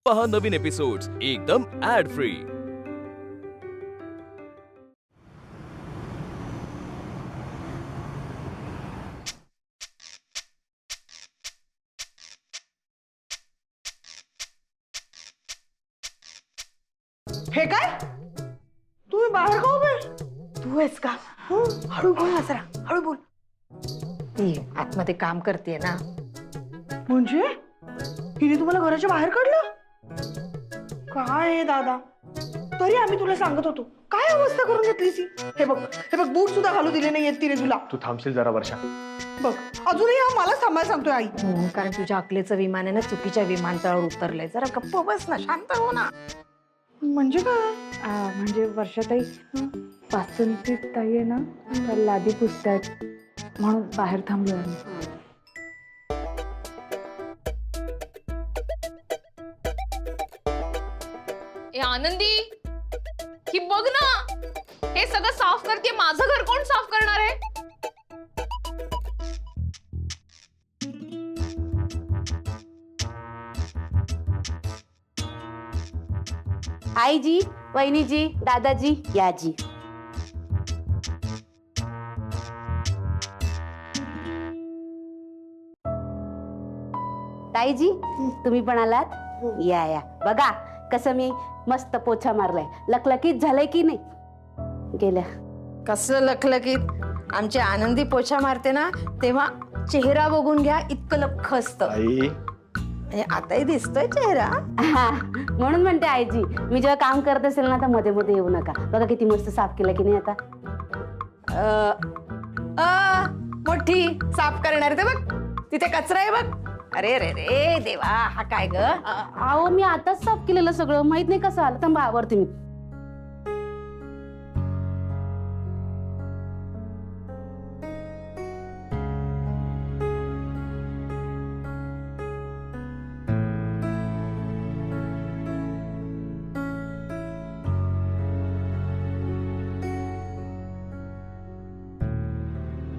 पहा नवीन एपिसोड्स एकदम add free. हे काय तुम्ही बाहेर का उभे? तू आहेस का? हळू बोल ना जरा, हळू बोल. ती आतमध्ये काम करते ना. म्हणजे हिने तुम्हाला घराच्या बाहेर काढलं? काय आहे दादा, तरी आम्ही तुला सांगत होतो. काय अवस्था करून घेतलीस ही? हे बघ बूट सुद्धा घालू दिले नाहीयेत तिने तुला. तू थांबशील जरा वर्षा? बघ अजूनही हा मला थांबायला सांगतोय आई. कारण तुझ्या अकलेचं विमान आहे ना चुकीच्या विमानतळावर उतरलंय. जरा गप्प बस ना, शांत हो ना. म्हणजे काय? म्हणजे वर्षाताई वासंती ताई आहे ना, त्या लादी पुसतायत म्हणून बाहेर थांबलो आम्ही. ए आनंदी, ही बघ ना, हे सगळं साफ करते. माझं घर कोण साफ करणार आहे? आई जी, वहिनी जी, दादाजी, या जी. ताई जी, तुम्ही पण आलात? या या. बघा कसं मी मस्त पोछा मारलाय. लकलकीत झालंय की नाही? गेल्या कसं लखलखीत. आमची आनंदी पोछा मारते ना तेव्हा चेहरा बघून घ्या, इतकं लख असतं. आई आताही दिसतोय चेहरा. हा, म्हणून म्हणते आईजी, मी जेव्हा काम करत असेल ना तर मध्ये मध्ये येऊ नका. बघा किती मस्त साफ केलं की नाही आता. मोठी साफ करणार ते बघ, तिथे कचरा आहे बघ. अरे रे रे देवा, हा काय ग? अहो मी आताच साफ केलेलं सगळं, माहित नाही कसं आलं. थांबा आवरते मी.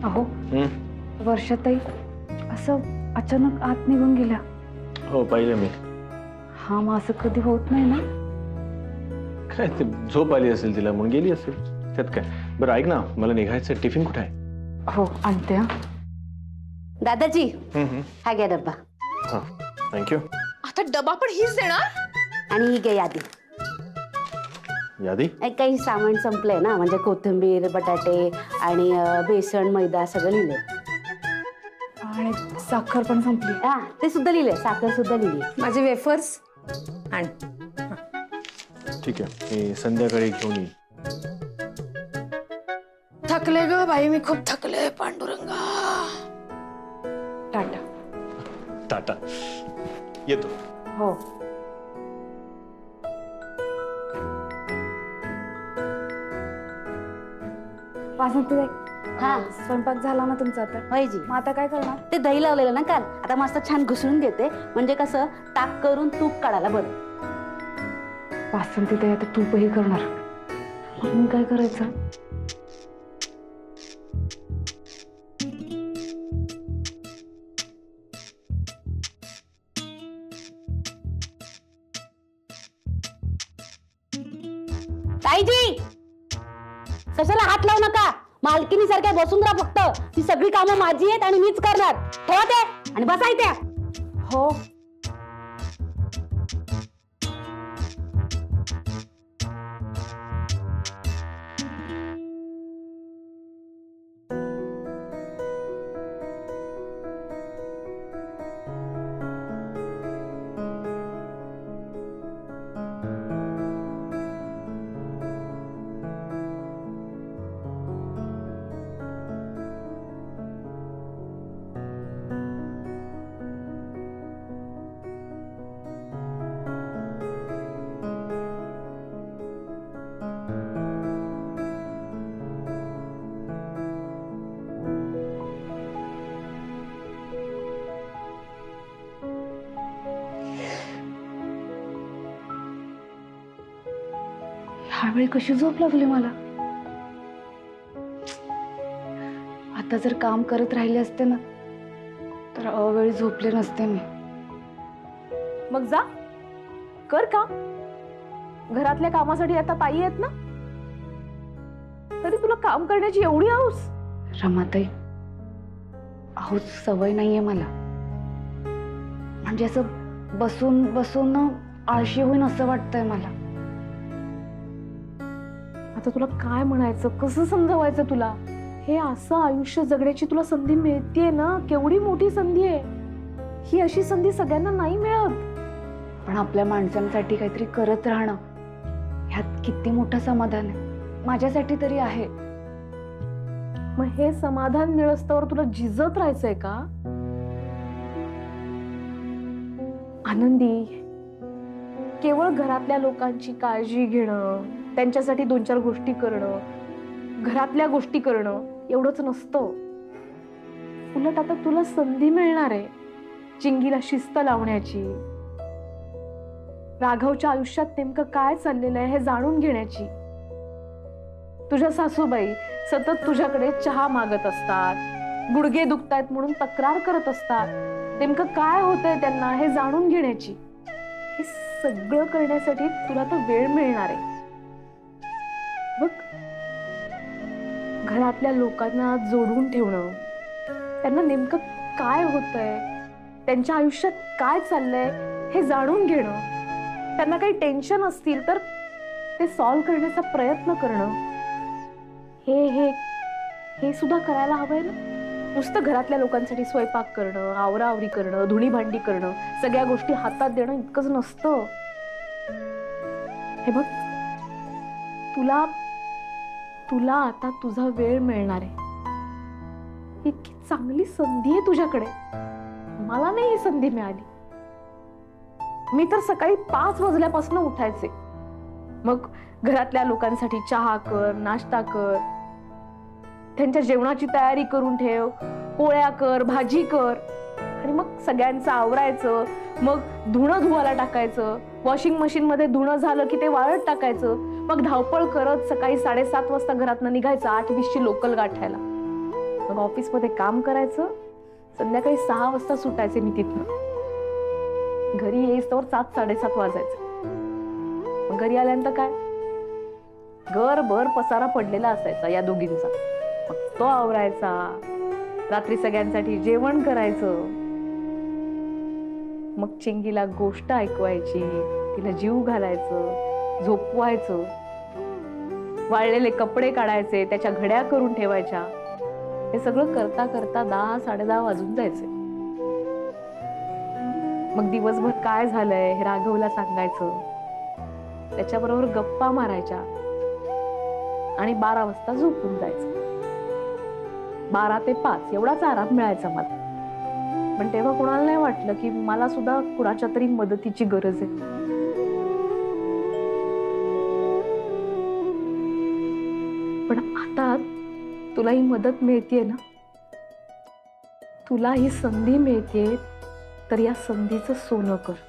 अहो वर्षाताई असं अचानक आत निघून गेल्या. हो पाहिलं मी. हा, मग असं कधी होत नाही ना? काय ते झोप आली असेल तिला म्हणून गेली असेल, त्यात काय. बरं ऐक ना, मला निघायचं. टिफिन कुठे आहे? हो आणते. हा दादाजी, हा घ्या डब्बा. हा थँक्यू. आता डबा पण हीच देणार? आणि ही घ्या यादी. यादी? काही सामान संपलंय ना, म्हणजे कोथिंबीर, बटाटे आणि बेसन, मैदा सगळं लिहिलंय. आणि साखर पण संपली. हा ते सुद्धा लिहिलंय, साखर सुद्धा लिहिली. माझे वेफर्स आण. ठीक आहे, मी संध्याकाळी घेऊन येईन. थकले ग बाई, मी खूप थकले. पांडुरंगा. टाटा. टाटा. येतो. हो. वासंती ताई, हा स्वयंपाक झाला ना तुमचा आता? होय जी. मग आता काय करणार? ते दही लावलेलं ना काल, आता मस्त छान घुसळून घेते, म्हणजे कसं ताक करून तूप काढायला बरं. वासंती ताई आता तूपही करणार, मग मी काय करायचं? ताईजी, कशाला हात लावू नका. मालकीनी सारख्या बसून राहा फक्त. ती सगळी कामं माझी आहेत आणि मीच करणार. ठेवा ते आणि बसा इथे. हो. ह्यावेळी कशी झोप लागली मला. आता जर काम करत राहिले असते ना तर अवेळी झोपले नसते मी. मग जा, कर का. घरातल्या कामासाठी आता ताई आहेत ना, तरी तुला काम करण्याची एवढी हौस. रमाताई, अहो सवय नाहीये मला. म्हणजे असं बसून बसून ना आळशी होईन असं वाटतंय मला. आता तुला काय म्हणायचं, कसं समजावायचं तुला. हे असं आयुष्य जगण्याची तुला संधी मिळतेय ना, केवढी मोठी संधी आहे ही. अशी संधी सगळ्यांना नाही मिळत. पण आपल्या माणसांसाठी काहीतरी करत राहणं ह्यात किती मोठं समाधान आहे. माझ्यासाठी तरी आहे. मग हे समाधान मिळस्तवर तुला झिजत राहायचंय का. आनंदी, केवळ घरातल्या लोकांची काळजी घेणं, त्यांच्यासाठी 2-4 गोष्टी करणं, घरातल्या गोष्टी करणं एवढंच नसतं. उलट आता तुला संधी मिळणार आहे चिंगीला शिस्त लावण्याची, राघवच्या आयुष्यात नेमकं काय चाललेलं आहे हे जाणून घेण्याची. तुझ्या सासूबाई सतत तुझ्याकडे चहा मागत असतात, गुडघे दुखतायत म्हणून तक्रार करत असतात. नेमकं काय होतंय त्यांना हे जाणून घेण्याची. हे सगळं करण्यासाठी तुला तर वेळ मिळणार आहे. बघ, घरातल्या लोकांना जोडून ठेवणं, त्यांना नेमकं काय होतंय, त्यांच्या आयुष्यात काय चाललंय हे जाणून घेणं, त्यांना काही टेन्शन असतील तर ते सॉल्व्ह करण्याचा प्रयत्न करणं, हे सुद्धा करायला हवंय ना. नुसतं घरातल्या लोकांसाठी स्वयंपाक करणं, आवराआवरी करणं, धुणी भांडी करणं, सगळ्या गोष्टी हातात देणं इतकंच नसतं. हे बघ, तुला आता तुझा वेळ मिळणार आहे. इतकी चांगली संधी आहे तुझ्याकडे. मला नाही ही संधी मिळाली. मी तर सकाळी 5 वाजल्यापासून उठायचे. मग घरातल्या लोकांसाठी चहा कर, नाश्ता कर, त्यांच्या जेवणाची तयारी करून ठेव, पोळ्या कर, भाजी कर, आणि मग सगळ्यांचं आवरायचं. मग धुणं धुवायला टाकायचं, वॉशिंग मशीन मध्ये धुणं झालं की ते वाळत टाकायचं. मग धावपळ करत सकाळी 7:30 वाजता घरातनं निघायचं 8:20ची लोकल गाठायला. मग ऑफिसमध्ये काम करायचं, संध्याकाळी 6 वाजता सुटायचे मी तिथनं. घरी येईस्तवर 7-7:30 वाजायचं. मग घरी आल्यानंतर काय, घरभर पसारा पडलेला असायचा या दोघींचा. मग तो आवरायचा, रात्री सगळ्यांसाठी जेवण करायचं. मग चिंगीला गोष्ट ऐकवायची, तिला जीव घालायचं, झोपवायचं, वाळलेले कपडे काढायचे, त्याच्या घड्या करून ठेवायच्या. हे सगळं करता करता 10-10:30 वाजून जायचे. मग दिवसभर काय झालंय हे राघवला सांगायचं, त्याच्याबरोबर गप्पा मारायच्या आणि 12 वाजता झोपून जायचं. 12 ते 5 एवढाच आराम मिळायचा मला. पण तेव्हा कोणाला नाही वाटलं की मला सुद्धा कुणाच्या तरी मदतीची गरज आहे. पण आता तुला ही मदत मिळतेय ना, तुला ही संधी मिळतेय, तर या संधीचं सोनं कर.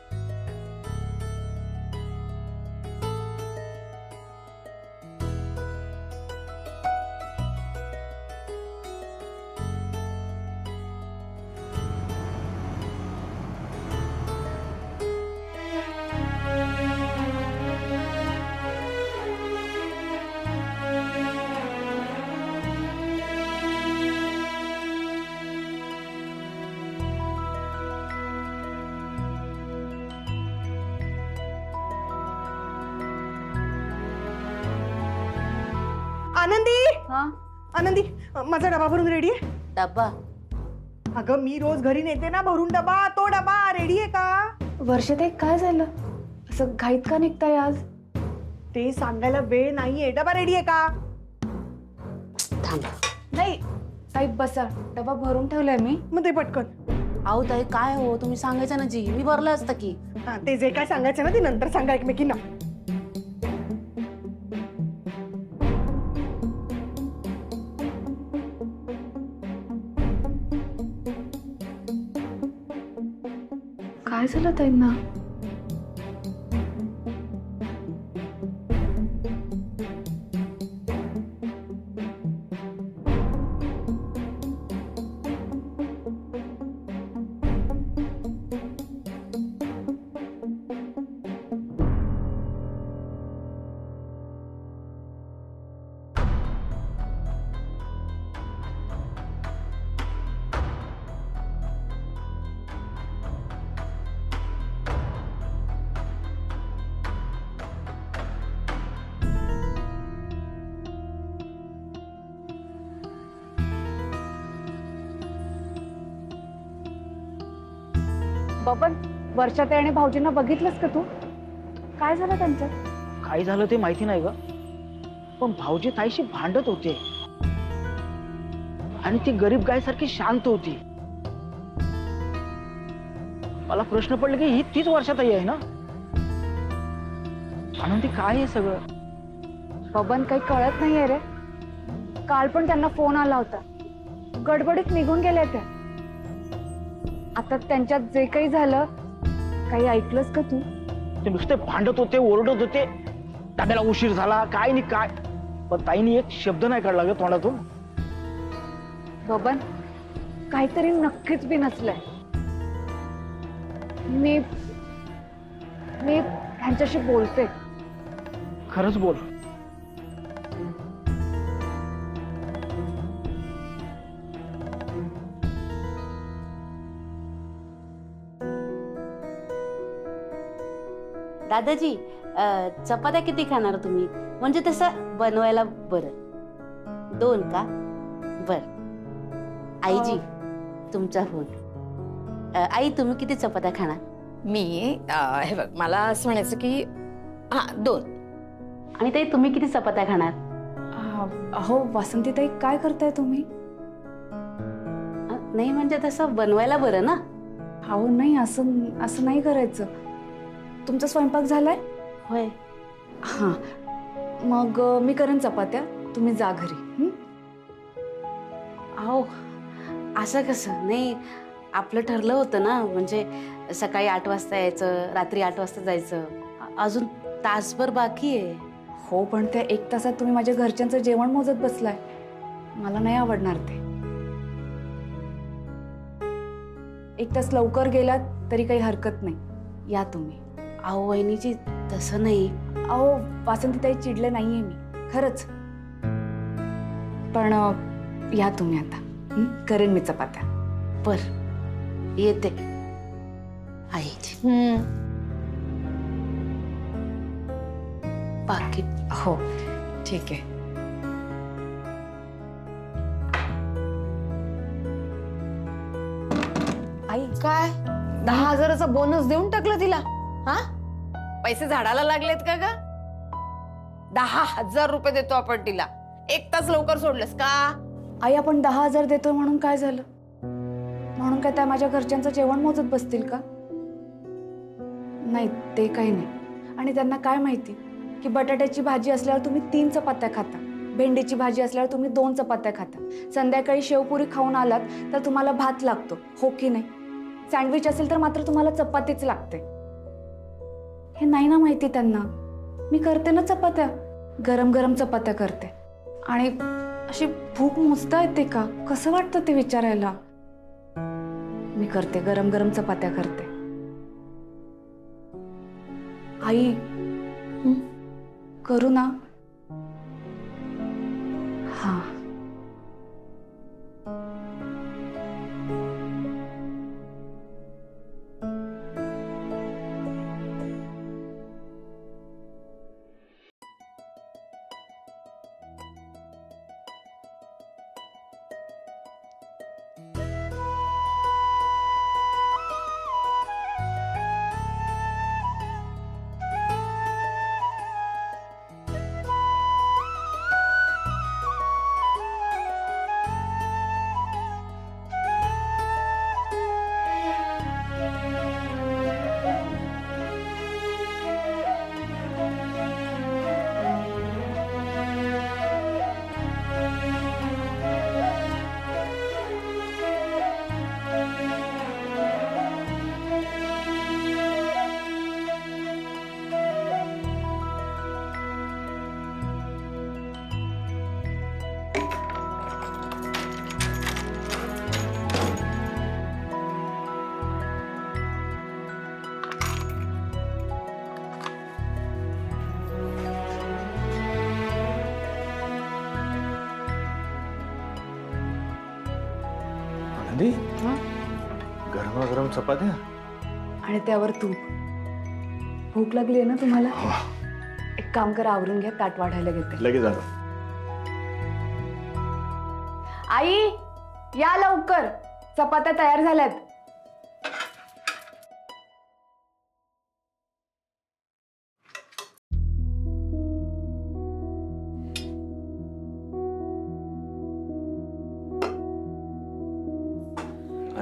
आनंदी, आनंदी, माझा डबा भरून रेडी आहे. डब्बा? अगं मी रोज घरी नेते ना भरून डबा, तो डबा रेडी आहे का? वर्षाताई, काय झालं, असं घाईत का निघताय आज? ते सांगायला वेळ नाहीये. डबा रेडी आहे का? थांब. नाही ताई, बसा, डबा भरून ठेवलाय मी. मग ते पटकन. अहो ताई, काय हो, तुम्ही सांगायचं ना जी, मी भरलं असतं की. हा, ते जे काय सांगायचं ना ते नंतर सांगा एकमेकींना. काय झालं ताईंना? बबन, वर्षात आणि भाऊजींना बघितलंस का तू? काय झालं त्यांच्यात? काय झालं ते माहिती नाही ग, पण भाऊजी ताईशी भांडत होते आणि ती गरीब गायसारखी शांत होती. मला प्रश्न पडले की ही तीच वर्षाताई आहे ना? आनंदी काय आहे सगळं? बबन, काही कळत नाहीये रे. काल पण त्यांना फोन आला होता, गडबडीत निघून गेल्या त्या. आता त्यांच्यात जे काही झालं, काही ऐकलंस का तू? ते नुसते भांडत होते, ओरडत होते, डब्याला उशीर झाला, काय नाही काय, पण ताईनी एक शब्द नाही काढला ग तोंडातून. बबन, काहीतरी नक्कीच बी नसलंय. मी ह्यांच्याशी बोलते. खरंच बोल. दादाजी, चपात्या किती खाणार तुम्ही? म्हणजे तसं बनवायला बरं. 2 का? बर. आईजी, तुमचा फोन. आई, तुम्ही किती चपात्या खाणार? मी हे बघ, मला असं म्हणायचं की 2. आणि ताई, तुम्ही किती चपात्या खाणार? अहो वासंतीताई, काय करताय तुम्ही? नाही म्हणजे तसं बनवायला बरं ना. अहो नाही, असं नाही करायचं. तुमचा स्वयंपाक झालाय? होय. हां, मग मी करेन चपात्या, तुम्ही जा घरी. अहो, असं कसं? नाही, आपलं ठरलं होतं ना, म्हणजे सकाळी 8 वाजता यायचं, रात्री 8 वाजता जायचं. अजून तासभर बाकी आहे. हो, पण त्या 1 तासात तुम्ही माझ्या घरच्यांचं जेवण मोजत बसलाय. मला नाही आवडणार ते. 1 तास लवकर गेलात तरी काही हरकत नाही. या तुम्ही. अहो वहिनीजी, तसं नाही. अहो वासंतीताई, चिडले नाहीये मी, खरंच. पण या तुम्ही आता. करेन मी चपात्या. बर, येते. आईजी, पाकिट. हो, ठीक आहे. आई, काय 10,000चा बोनस देऊन टाकलं तिला? हा, पैसे झाडाला लागलेत का ग? 10,000 रुपये देतो आपण तिला. 1 तास लवकर सोडलंस का? आई, आपण 10,000 देतोय म्हणून काय झालं? म्हणून काय त्या माझ्या घरच्यांचं जेवण मोजत बसतील का? नाही, ते काही नाही. आणि त्यांना काय माहिती की बटाट्याची भाजी असल्यावर तुम्ही 3 चपात्या खाता, भेंडीची भाजी असल्यावर तुम्ही 2 चपात्या खाता, संध्याकाळी शेवपुरी खाऊन आलात तर तुम्हाला भात लागतो, हो की नाही? सँडविच असेल तर मात्र तुम्हाला चपातीच लागते. हे नाही ना माहिती त्यांना. मी करते ना चपात्या, गरम गरम चपात्या करते. आणि अशी भूक मोजता येते का? कसं वाटतं ते विचारायला. मी करते, गरम गरम चपात्या करते. आई, करू ना? हा. आनंदी, गरमागरम चपात्या आणि त्यावर तूप. भूक लागली आहे ना तुम्हाला? एक काम करा, आवरून घ्या, ताट वाढायला घेते. लगेच आलो. आई, या लवकर, चपात्या तयार झाल्यात.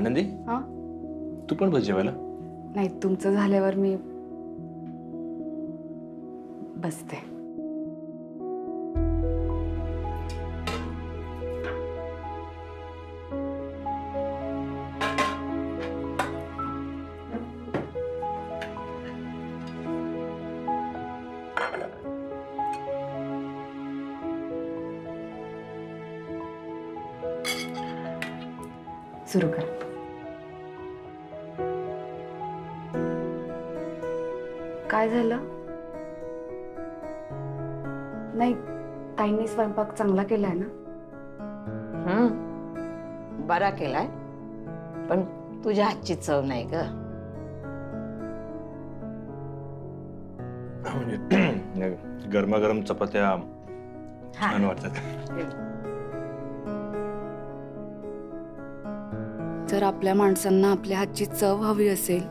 आनंदी हा तू पण बस जेवायला. नाही, तुमचं झाल्यावर मी बसते. सुरू कर. काय झालं? नाही, ताईंनी स्वयंपाक चांगला केलाय ना? बरा केलाय, पण तुझ्या हातची चव नाही ग. म्हणजे गरमागरम चपात्या छान वाटतात. जर आपल्या माणसांना आपल्या हातची चव हवी असेल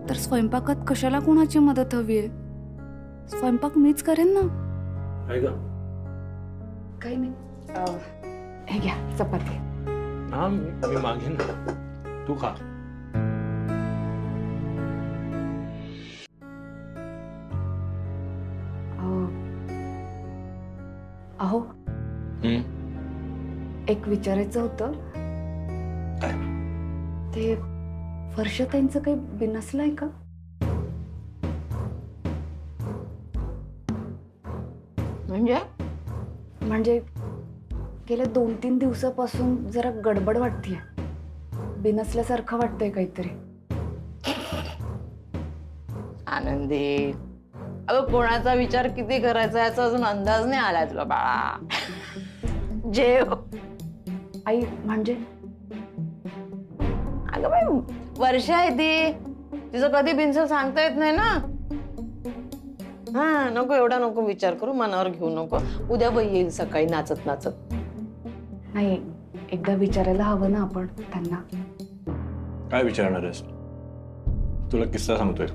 तर स्वयंपाकात कशाला कोणाची मदत हवी आहे? स्वयंपाक मीच करेन ना. काही नाही. हे घ्या चपाती. हा मी मागेन, तू खा. अहो, एक विचारायचं होतं. काय? ते वर्षाताईंचं काही बिनसलंय का? म्हणजे गेल्या 2-3 दिवसापासून जरा गडबड वाटतेय. बिनसल्यासारखं वाटतंय काहीतरी. आनंदी, अगं कोणाचा विचार किती करायचा याचा अजून अंदाज नाही आलाय तुला बाळा. जेव. आई म्हणजे? अगं बाई, वर्षा आहे ती, तिचं कधी बिनसल सांगता येत नाही ना. हा, नको एवढा नको विचार करू, मनावर घेऊ नको. उद्या बाई येईल सकाळी नाचत नाचत. नाही, एकदा विचारायला हवं ना आपण त्यांना. काय विचारणार आहेस? तुला किस्सा सांगतोय.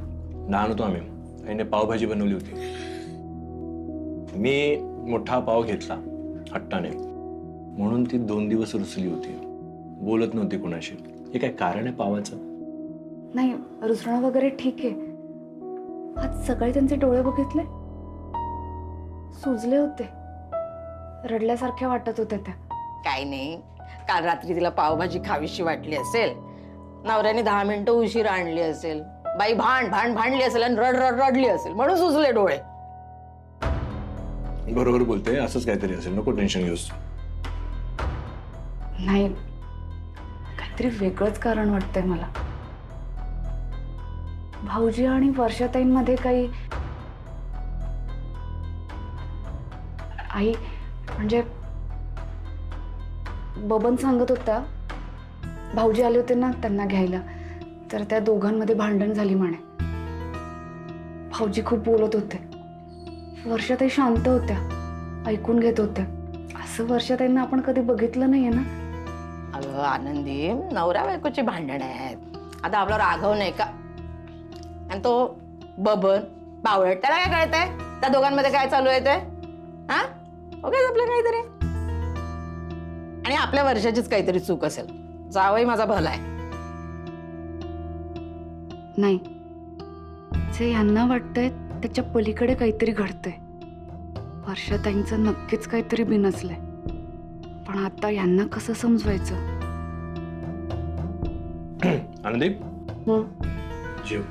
लहान होतो आम्ही, आईने पावभाजी बनवली होती. मी मोठा पाव घेतला हट्टाने, म्हणून ती 2 दिवस रुसली होती. बोलत नव्हती कोणाशी. हे काय कारण आहे पावाचं? नाही, रुसणं वगैरे ठीक आहे. आज सकाळी त्यांचे डोळे बघितले, सुजले होते. रडल्यासारख्या वाटत होत्या त्या. काही नाही, काल रात्री तिला पावभाजी खावीशी वाटली असेल, नवऱ्याने 10 मिनिटं उशीर आणली असेल, बाई भांडली असेल आणि रडली असेल, म्हणून सुजले डोळे. बरोबर बोलते, असंच काहीतरी असेल. नको टेन्शन घेऊस. नाही, काहीतरी वेगळंच कारण वाटतंय मला. भाऊजी आणि वर्षाताईंमध्ये काही. आई म्हणजे बबन सांगत होता, भाऊजी आले होते ना त्यांना घ्यायला, तर त्या दोघांमध्ये भांडण झाली म्हणे. भाऊजी खूप बोलत होते, वर्षाताई शांत होत्या, ऐकून घेत होत्या. असं वर्षाताईंना आपण कधी बघितलं नाहीये ना. अगं आनंदी, नवरा बायकोची भांडण आहेत. आता आपला राघव नाही का, आणि तो बबन बावळट, त्याला काय कळतंय त्या दोघांमध्ये काय चालू आहे ते? हा, ओके आपलं काहीतरी. आणि आपल्या वर्षाचीच काहीतरी चूक असेल. जावई माझा भला आहे. नाही, जे यांना वाटतंय त्याच्या पलीकडे काहीतरी घडतंय. वर्षाताईंचं नक्कीच काहीतरी बिनसलंय, पण आता यांना कसं समजवायचं? आनंदी, जेव.